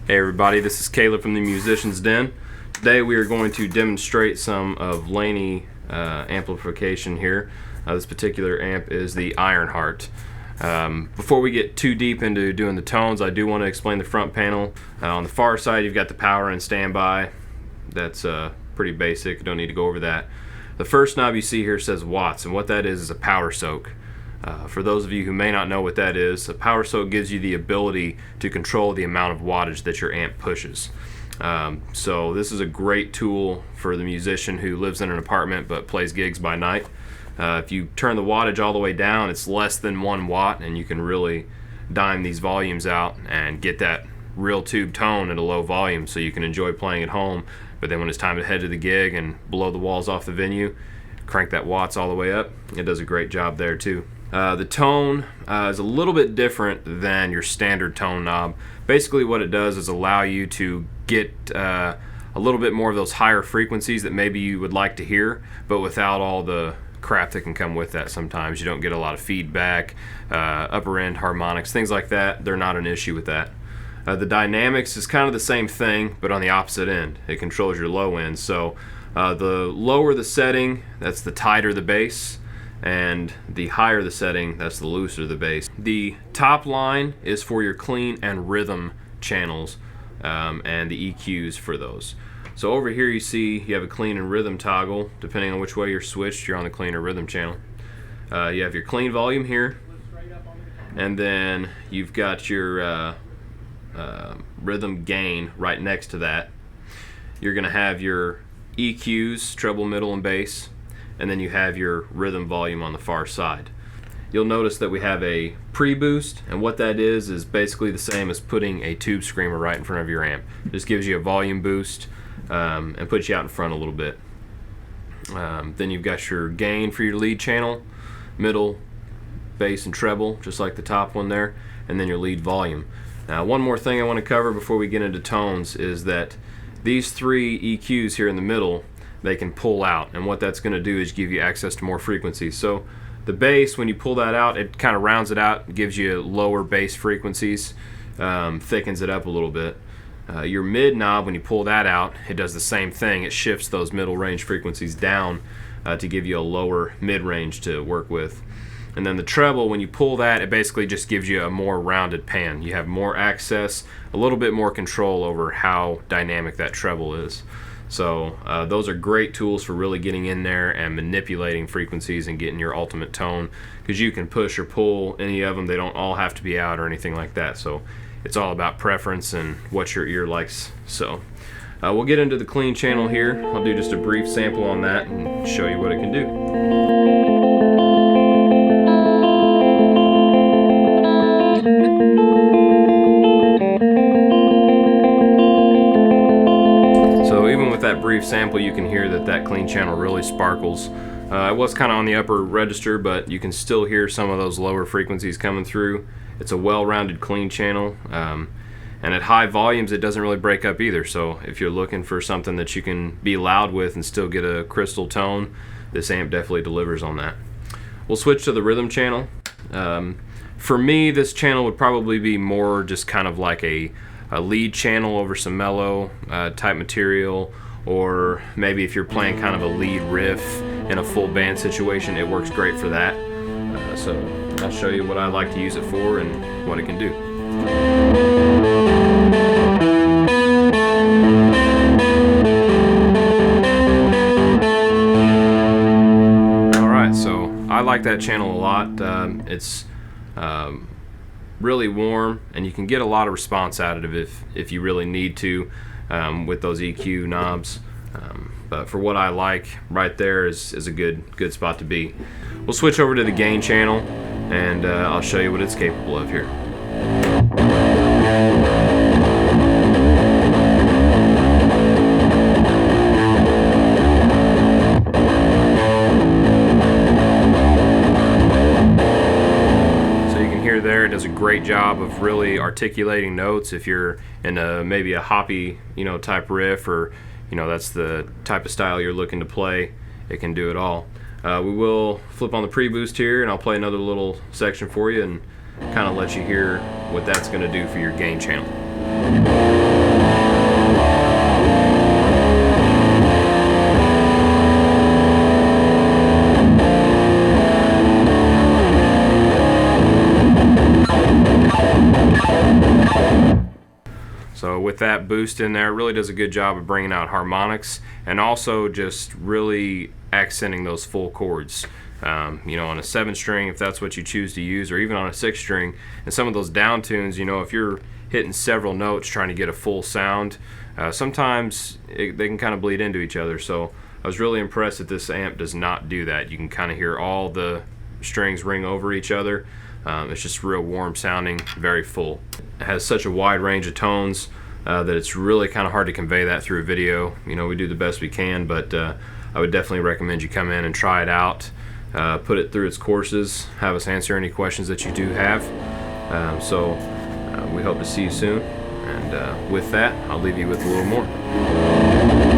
Hey everybody, this is Caleb from the Musician's Den. Today we are going to demonstrate some of Laney amplification here. This particular amp is the Ironheart. Before we get too deep into doing the tones, I do want to explain the front panel. On the far side you've got the power and standby. That's pretty basic, don't need to go over that. The first knob you see here says watts, and what that is a power soak. For those of you who may not know what that is, a power soak gives you the ability to control the amount of wattage that your amp pushes. So this is a great tool for the musician who lives in an apartment but plays gigs by night. If you turn the wattage all the way down, it's less than 1 watt, and you can really dime these volumes out and get that real tube tone at a low volume so you can enjoy playing at home. But then when it's time to head to the gig and blow the walls off the venue, crank that watts all the way up. It does a great job there too. The tone is a little bit different than your standard tone knob. Basically what it does is allow you to get a little bit more of those higher frequencies that maybe you would like to hear, but without all the crap that can come with that. Sometimes you don't get a lot of feedback, upper end harmonics, things like that. They're not an issue with that. The dynamics is kind of the same thing, but on the opposite end. It controls your low end. So the lower the setting, that's the tighter the bass, and the higher the setting, that's the looser the bass. The top line is for your clean and rhythm channels, and the EQs for those. So over here you see you have a clean and rhythm toggle. Depending on which way you're switched, you're on the clean or rhythm channel. You have your clean volume here, and then you've got your rhythm gain right next to that. You're gonna have your EQs, treble, middle, and bass, and then you have your rhythm volume on the far side. You'll notice that we have a pre-boost, and what that is basically the same as putting a tube screamer right in front of your amp. It just gives you a volume boost and puts you out in front a little bit. Then you've got your gain for your lead channel, middle, bass, and treble, just like the top one there, and then your lead volume. Now, one more thing I want to cover before we get into tones is that these 3 EQs here in the middle, they can pull out, and what that's going to do is give you access to more frequencies. So the bass, when you pull that out, it kind of rounds it out, gives you lower bass frequencies, thickens it up a little bit. Your mid knob, when you pull that out, it does the same thing. It shifts those middle range frequencies down to give you a lower mid range to work with. And then the treble, when you pull that, it basically just gives you a more rounded pan. You have more access, a little bit more control over how dynamic that treble is. So those are great tools for really getting in there and manipulating frequencies and getting your ultimate tone, because you can push or pull any of them. They don't all have to be out or anything like that. So it's all about preference and what your ear likes. So we'll get into the clean channel here. I'll do just a brief sample on that and show you what it can do. That brief sample, you can hear that clean channel really sparkles. It was kind of on the upper register, but you can still hear some of those lower frequencies coming through. It's a well-rounded clean channel, and at high volumes it doesn't really break up either. So if you're looking for something that you can be loud with and still get a crystal tone, this amp definitely delivers on that. We'll switch to the rhythm channel. For me, this channel would probably be more just kind of like a lead channel over some mellow type material, or maybe if you're playing kind of a lead riff in a full band situation, it works great for that. So I'll show you what I like to use it for and what it can do. Alright, so I like that channel a lot. It's really warm, and you can get a lot of response out of it if you really need to with those EQ knobs. But for what I like, right there is a good spot to be. We'll switch over to the gain channel, and I'll show you what it's capable of here. There, it does a great job of really articulating notes. If you're in maybe a hoppy type riff, or that's the type of style you're looking to play, it can do it all. We will flip on the pre-boost here, and I'll play another little section for you and kind of let you hear what that's going to do for your gain channel. So with that boost in there, it really does a good job of bringing out harmonics and also just really accenting those full chords. You know, on a 7 string, if that's what you choose to use, or even on a 6 string, and some of those down tunes, you know, if you're hitting several notes trying to get a full sound, sometimes they can kind of bleed into each other. So I was really impressed that this amp does not do that. You can kind of hear all the strings ring over each other. It's just real warm sounding, very full. It has such a wide range of tones that it's really kind of hard to convey that through a video. You know, we do the best we can, but I would definitely recommend you come in and try it out, put it through its courses, have us answer any questions that you do have. We hope to see you soon, and with that, I'll leave you with a little more.